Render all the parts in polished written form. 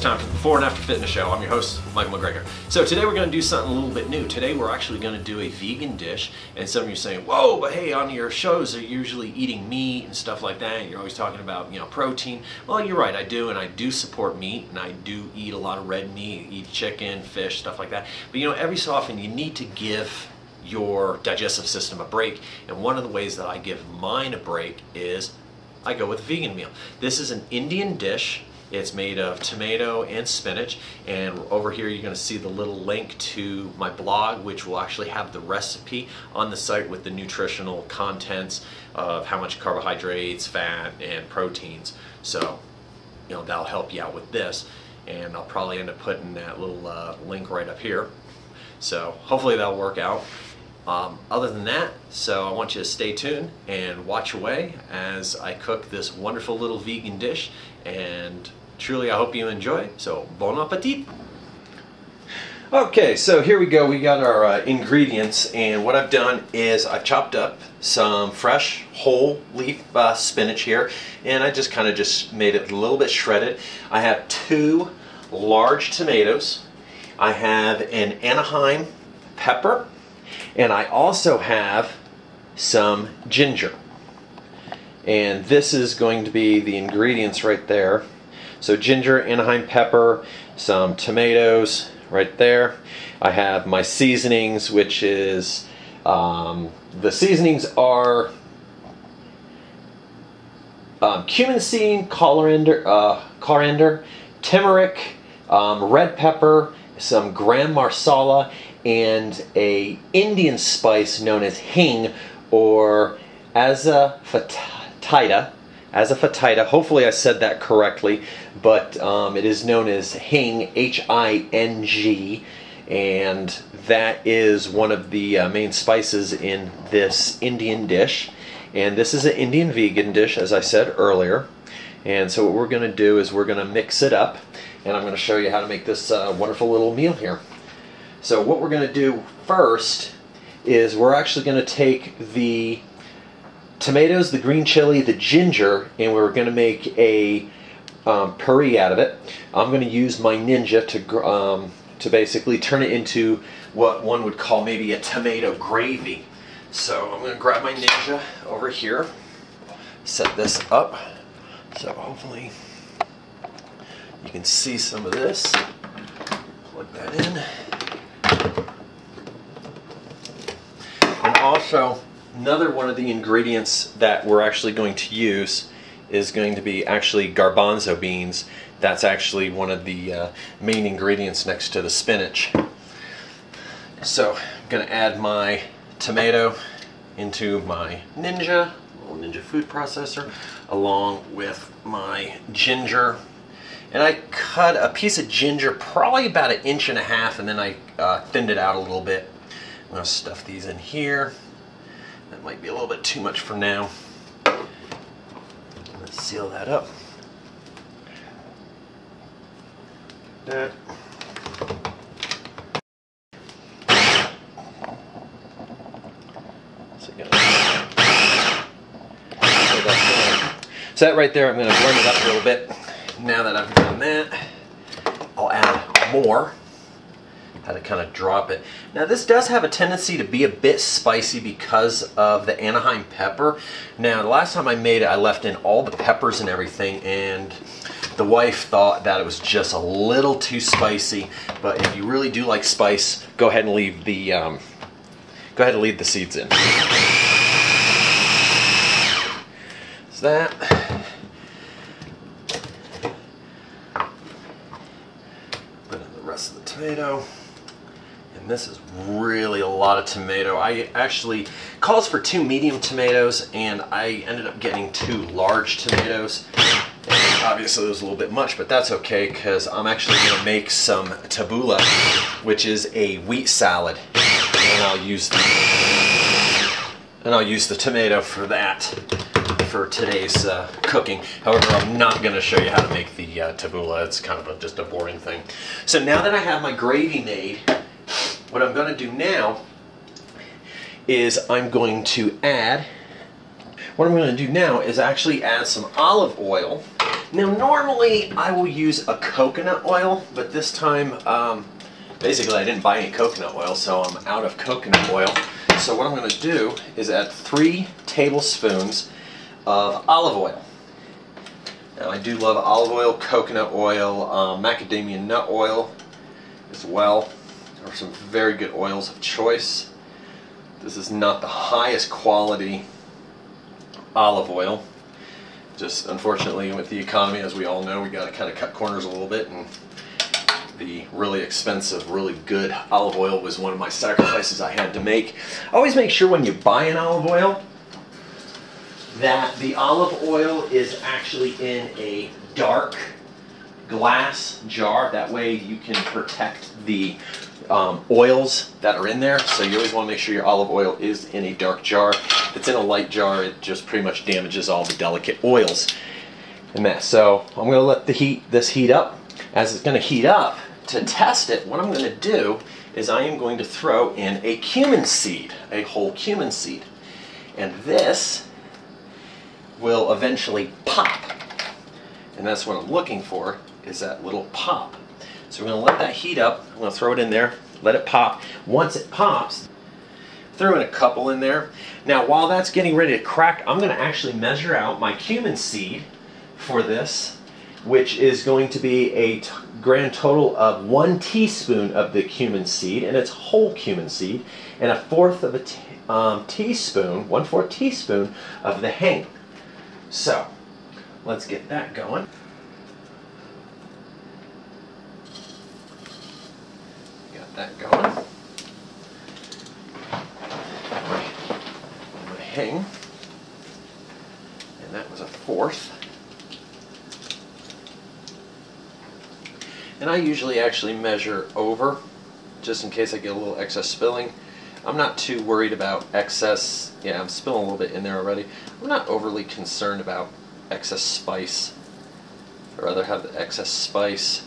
time for the Before and After Fitness Show. I'm your host, Michael McGregor. So today we're going to do something a little bit new. Today we're actually going to do a vegan dish, and some of you are saying, whoa, but hey, on your shows you're usually eating meat and stuff like that. You're always talking about, protein. Well, you're right, I do, and I do support meat, and I do eat a lot of red meat, eat chicken, fish, stuff like that. But every so often you need to give your digestive system a break, and one of the ways that I give mine a break is I go with a vegan meal. This is an Indian dish. It's made of tomato and spinach, and over here you're going to see the little link to my blog, which will actually have the recipe on the site with the nutritional contents of how much carbohydrates, fat, and proteins. So, that'll help you out with this, and I'll probably end up putting that little link right up here. So hopefully that'll work out. Other than that, so I want you to stay tuned and watch away as I cook this wonderful little vegan dish, and truly I hope you enjoy. So bon appetit! Okay, so here we go. We got our ingredients, and what I've done is I've chopped up some fresh whole leaf spinach here, and I just kind of made it a little bit shredded. I have 2 large tomatoes. I have an Anaheim pepper, and I also have some ginger. And this is going to be the ingredients right there. So ginger, Anaheim pepper, some tomatoes right there. I have my seasonings, which is, the seasonings are cumin seed, coriander, turmeric, red pepper, some gram masala, and a Indian spice known as hing, or asafoetida. Hopefully I said that correctly, but it is known as hing, H-I-N-G, and that is one of the main spices in this Indian dish. And this is an Indian vegan dish, as I said earlier. And so what we're going to do is we're going to mix it up, and I'm going to show you how to make this wonderful little meal here. So what we're going to do first is we're actually going to take the tomatoes, the green chili, the ginger, and we're going to make a puree out of it. I'm going to use my Ninja to basically turn it into what one would call maybe a tomato gravy. So I'm going to grab my Ninja over here, set this up, so hopefully you can see some of this. Plug that in. And also, another one of the ingredients that we're actually going to use is going to be actually garbanzo beans. That's actually one of the main ingredients next to the spinach. So I'm going to add my tomato into my Ninja, little Ninja food processor, along with my ginger. And I cut a piece of ginger probably about 1.5 inches, and then I thinned it out a little bit. I'm going to stuff these in here. That might be a little bit too much for now. Let's seal that up. That. So that right there, I'm going to blend it up a little bit. Now that I've done that, I'll add more. How to kind of drop it. Now this does have a tendency to be a bit spicy because of the Anaheim pepper. Now the last time I made it, I left in all the peppers and everything, and the wife thought that it was just a little too spicy. But if you really do like spice, go ahead and leave the seeds in. So that. Put in the rest of the tomato. And this is really a lot of tomato. I actually calls for 2 medium tomatoes, and I ended up getting 2 large tomatoes. And obviously it was a little bit much, but that's okay because I'm actually going to make some tabbouleh, which is a wheat salad, and I'll use the tomato for that for today's cooking. However, I'm not going to show you how to make the tabbouleh. It's kind of just a boring thing. So now that I have my gravy made, what I'm going to do now is I'm going to actually add some olive oil Now normally I will use a coconut oil, but this time basically I didn't buy any coconut oil, so I'm out of coconut oil. So what I'm going to do is add 3 tablespoons of olive oil. Now I do love olive oil, coconut oil, macadamia nut oil as well. There are some very good oils of choice. This is not the highest quality olive oil. Just unfortunately with the economy, as we all know, we got to kind of cut corners a little bit, and the really expensive, really good olive oil was one of my sacrifices I had to make. Always make sure when you buy an olive oil that the olive oil is actually in a dark glass jar. That way you can protect the oils that are in there. So you always want to make sure your olive oil is in a dark jar. If it's in a light jar, it just pretty much damages all the delicate oils in that. So I'm going to let this heat up. As it's going to heat up, to test it, what I'm going to do is I am going to throw in a cumin seed, a whole cumin seed. And this will eventually pop. And that's what I'm looking for, is that little pop. So we're going to let that heat up. I'm going to throw it in there, let it pop. Once it pops, throw in a couple in there. Now while that's getting ready to crack, I'm going to actually measure out my cumin seed for this, which is going to be a grand total of 1 teaspoon of the cumin seed, and it's whole cumin seed, and 1/4 of a teaspoon, 1/4 teaspoon of the hing. So let's get that going. Got that going. My hing, and that was 1/4. And I usually actually measure over, just in case I get a little excess spilling. I'm not too worried about excess. Yeah, I'm spilling a little bit in there already. I'm not overly concerned about excess spice. I'd rather have the excess spice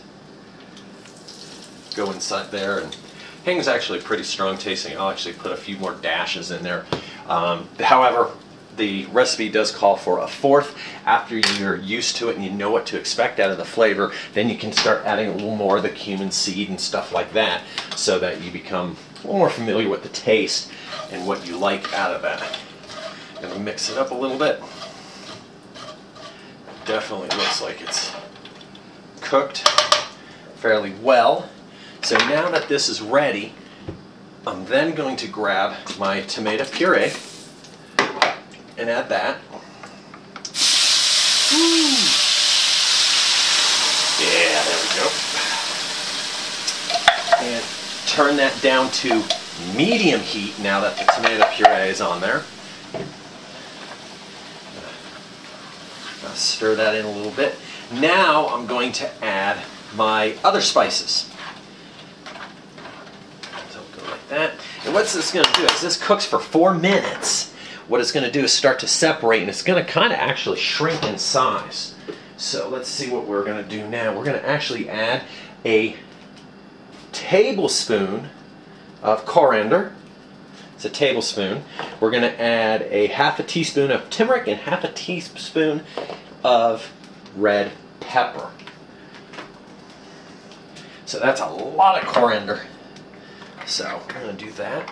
go inside there. And hing is actually pretty strong tasting. I'll actually put a few more dashes in there. However, the recipe does call for 1/4. After you're used to it and you know what to expect out of the flavor, then you can start adding a little more of the cumin seed and stuff like that, so that you become a little more familiar with the taste and what you like out of that. I'm going to mix it up a little bit. Definitely looks like it's cooked fairly well. So now that this is ready, I'm then going to grab my tomato puree and add that. Yeah, there we go. And turn that down to medium heat now that the tomato puree is on there. I'll stir that in a little bit. Now I'm going to add my other spices. So go like that. And what's this going to do is this cooks for 4 minutes. What it's going to do is start to separate, and it's going to kind of actually shrink in size. So let's see what we're going to do now. We're going to actually add a tablespoon of coriander. It's a tablespoon. We're going to add a 1/2 teaspoon of turmeric and 1/2 teaspoon of red pepper. So that's a lot of coriander. So I'm going to do that.